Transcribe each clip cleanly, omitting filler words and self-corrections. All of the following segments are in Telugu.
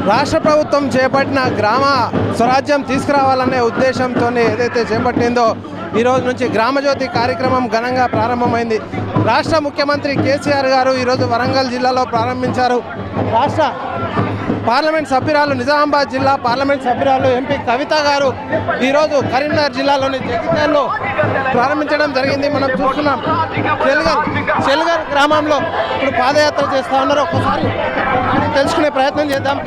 రాష్ట్ర ప్రభుత్వం చేపట్టిన గ్రామ స్వరాజ్యం తీసుకురావాలనే ఉద్దేశంతో ఏదైతే చేపట్టిందో ఈరోజు నుంచి గ్రామజ్యోతి కార్యక్రమం ఘనంగా ప్రారంభమైంది. రాష్ట్ర ముఖ్యమంత్రి కేసీఆర్ గారు ఈరోజు వరంగల్ జిల్లాలో ప్రారంభించారు. రాష్ట్ర పార్లమెంట్ సభ్యురాలు, నిజామాబాద్ జిల్లా పార్లమెంట్ సభ్యురాలు ఎంపీ కవిత గారు ఈరోజు కరీంనగర్ జిల్లాలోని జగిత్యాలలో ప్రారంభించడం జరిగింది. మనం చూస్తున్నాం చెల్గర్ గ్రామంలో ఇప్పుడు పాదయాత్ర చేస్తూ ఉన్నారు. ఒక్కసారి తెలుసుకునే ప్రయత్నం చేద్దాం.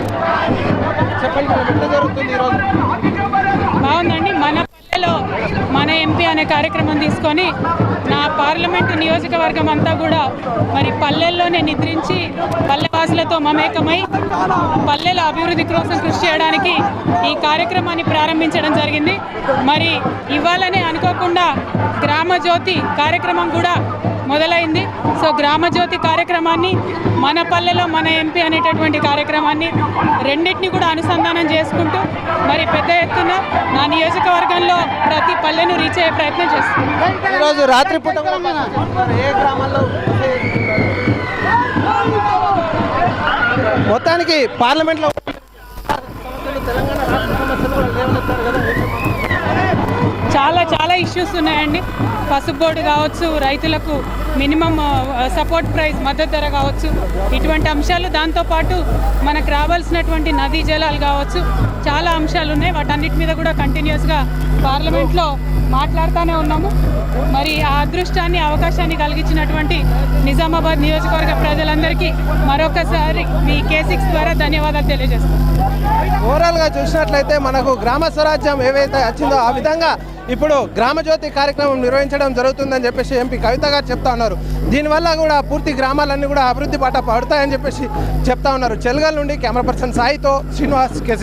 చెప్పండి, ఎట్లా జరుగుతుంది ఈరోజు? బాగుందండి. మన పల్లెలో మన ఎంపీ అనే కార్యక్రమం తీసుకొని నా పార్లమెంటు నియోజకవర్గం అంతా కూడా మరి పల్లెల్లోనే నిద్రించి పల్లెవాసులతో మమేకమై పల్లెల అభివృద్ధి కోసం కృషి చేయడానికి ఈ కార్యక్రమాన్ని ప్రారంభించడం జరిగింది. మరి ఇవాళనే అనుకోకుండా గ్రామజ్యోతి కార్యక్రమం కూడా మొదలైంది. సో గ్రామజ్యోతి కార్యక్రమాన్ని మన పల్లెలో మన ఎంపీ అనేటటువంటి కార్యక్రమాన్ని రెండింటిని కూడా అనుసంధానం చేసుకుంటూ మరి పెద్ద ఎత్తున నా నియోజకవర్గంలో ప్రతి పల్లెను రీచ్ అయ్యే ప్రయత్నం చేస్తున్నాం. ఈరోజు రాత్రి పూట ఏ గ్రామాల్లో మొత్తానికి పార్లమెంట్లో తెలంగాణ రాష్ట్ర సమస్యలు లేవనెత్తారు కదా? చాలా ఇష్యూస్ ఉన్నాయండి. పసుపు బోర్డు కావచ్చు, రైతులకు మినిమం సపోర్ట్ ప్రైస్ మద్దతు ధర కావచ్చు, ఇటువంటి అంశాలు, దాంతోపాటు మనకు రావాల్సినటువంటి నదీ జలాలు కావచ్చు, చాలా అంశాలు ఉన్నాయి. వాటన్నిటి మీద కూడా కంటిన్యూస్గా పార్లమెంట్లో మాట్లాడుతూనే ఉన్నాము. మరి ఆ అదృష్టాన్ని, అవకాశాన్ని కలిగించినటువంటి నిజామాబాద్ నియోజకవర్గ ప్రజలందరికీ మరొకసారి మీ K6 ద్వారా ధన్యవాదాలు తెలియజేస్తాం. ఓవరాల్గా చూసినట్లయితే మనకు గ్రామ స్వరాజ్యం ఏవైతే వచ్చిందో ఆ విధంగా ఇప్పుడు గ్రామజ్యోతి కార్యక్రమం నిర్వహించడం జరుగుతుందని చెప్పేసి ఎంపీ కవిత గారు చెప్తా ఉన్నారు. దీనివల్ల కూడా పూర్తి గ్రామాలన్నీ కూడా అభివృద్ధి బాట పడతాయని చెప్పేసి చెప్తా ఉన్నారు. చెల్గల్ నుండి కెమెరా పర్సన్ సాయితో శ్రీనివాస్, K6.